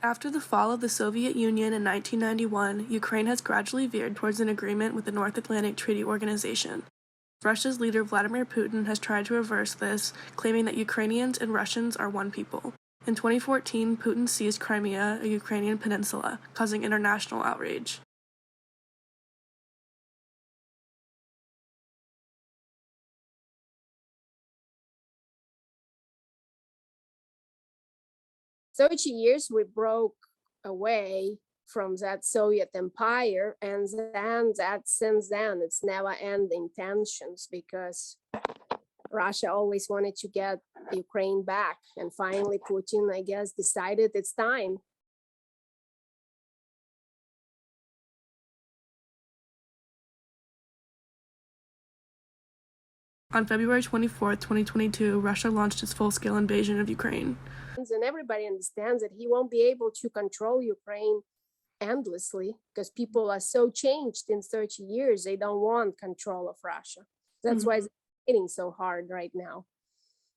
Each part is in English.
After the fall of the Soviet Union in 1991, Ukraine has gradually veered towards an agreement with the North Atlantic Treaty Organization. Russia's leader Vladimir Putin has tried to reverse this, claiming that Ukrainians and Russians are one people. In 2014, Putin seized Crimea, a Ukrainian peninsula, causing international outrage. "30 years we broke away from that Soviet empire, and then since then it's never ending tensions because Russia always wanted to get Ukraine back, and finally Putin, I guess, decided it's time." On February 24, 2022, Russia launched its full-scale invasion of Ukraine. And everybody understands that he won't be able to control Ukraine endlessly because people are so changed in 30 years. They don't want control of Russia. That's why it's hitting so hard right now.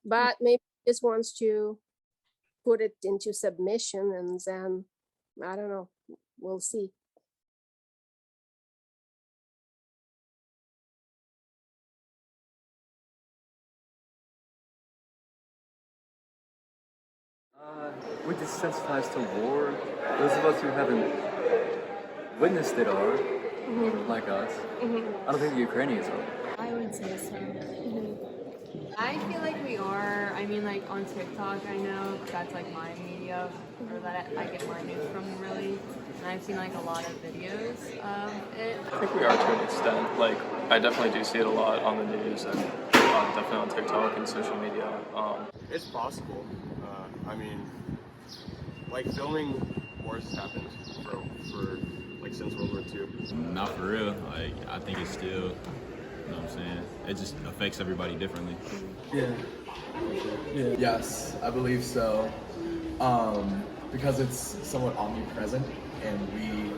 But maybe he just wants to put it into submission, and then, I don't know, we'll see. We're desensitized to war. Those of us who haven't witnessed it are, like us. I don't think the Ukrainians are. I would say so. I feel like we are. I mean, like on TikTok, I know that's like my media, or that I get my news from, really. And I've seen like a lot of videos of it. I think we are to an extent. Like, I definitely do see it a lot on the news and definitely on TikTok and social media. It's possible. I mean, like, filming wars has happened for like since World War II. Not for real. Like, I think it's still, you know what I'm saying? It just affects everybody differently. Yeah. Yes, I believe so. Because it's somewhat omnipresent and we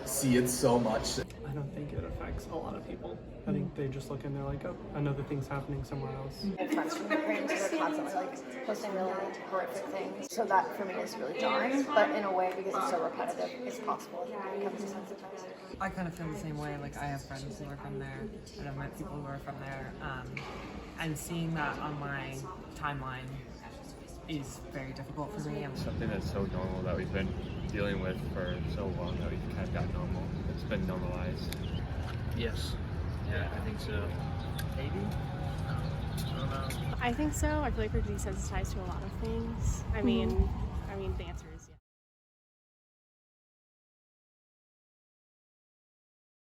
see it so much. I don't think it affects a lot of people. I think they just look and they're like, oh, another thing's happening somewhere else. I have friends from Ukraine, so they're constantly like posting really horrific things. So that for me is really jarring, but in a way, because it's so repetitive, it's possible it becomes desensitized. I kind of feel the same way. Like, I have friends who are from there, and I've met people who are from there, and seeing that on my timeline is very difficult for me. Something that's so normal that we've been dealing with for so long that we've kind of got normal. It's been normalized. Yes. Yeah, I think so. Maybe? I don't know. I think so. I feel like we're desensitized to a lot of things. I mean, the answer is yes.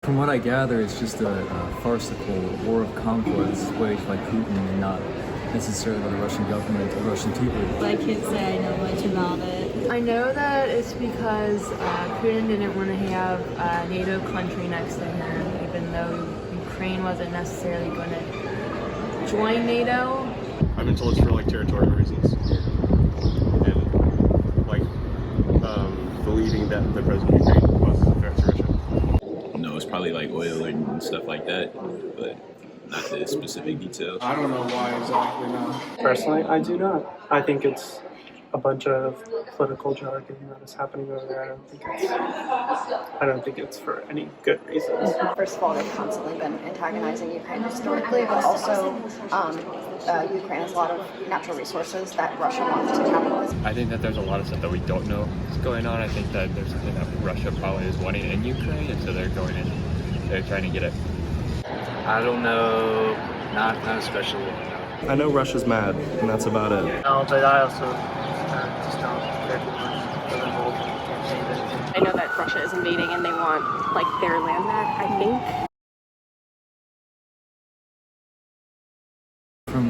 From what I gather, it's just a farcical war of conquest waged by Putin and not necessarily by the Russian government or Russian people. I can't say I know much about it. I know that it's because Putin didn't want to have a NATO country next to him, even though Ukraine wasn't necessarily going to join NATO. I've been told it's for like territorial reasons, and like believing that the president of Ukraine poses a threat to Russia. No, it's probably like oil and stuff like that, but not the specific details. I don't know why exactly now. Personally, I do not. I think it's a bunch of political jargon that is happening over there. I don't think it's for any good reasons. First of all, they've constantly been antagonizing Ukraine historically, but also Ukraine has a lot of natural resources that Russia wants to capitalize. I think that there's a lot of stuff that we don't know is going on. I think that there's something that Russia probably is wanting in Ukraine, and so they're going in, they're trying to get it. I don't know. Not especially. I know Russia's mad, and that's about it. No, but I also just don't care too much. Doesn't hold. Can't say that. I know that Russia is invading and they want like their land back, I think. From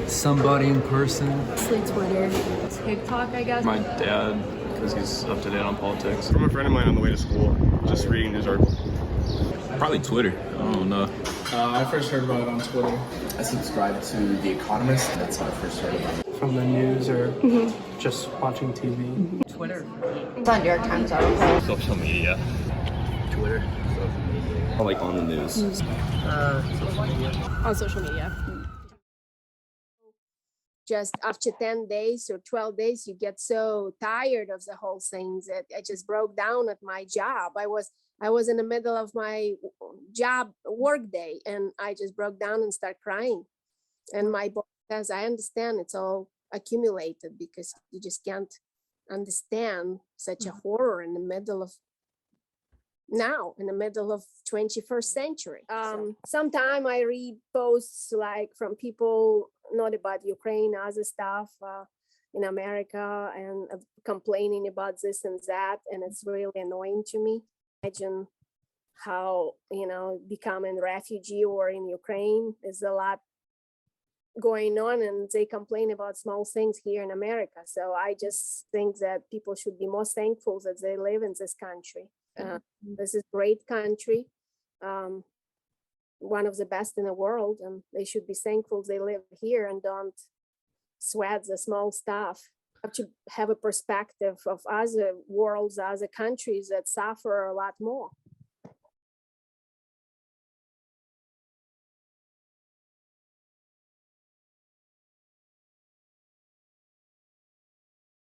somebody in person. Mostly Twitter. TikTok, I guess. My dad, because he's up to date on politics. From a friend of mine on the way to school, just reading news articles. Probably Twitter. I don't know. I first heard about it on Twitter. I subscribe to The Economist. That's how I first heard about it. From the news or just watching TV. Twitter. It's on New York Times article. Social media. Twitter. Like on the news. Social media. On social media. just after 10 days or 12 days, you get so tired of the whole thing that I just broke down at my job. I was in the middle of my job work day, and I just broke down and started crying. And my boss says, I understand it's all accumulated because you just can't understand such a horror in the middle of 21st century. Sometime I read posts like from people, not about Ukraine, other stuff in America, and complaining about this and that, and it's really annoying to me. Imagine how, becoming a refugee or in Ukraine is a lot going on, and they complain about small things here in America. So I just think that people should be more thankful that they live in this country. This is a great country, one of the best in the world, and they should be thankful they live here and don't sweat the small stuff. Have to have a perspective of other worlds, other countries that suffer a lot more.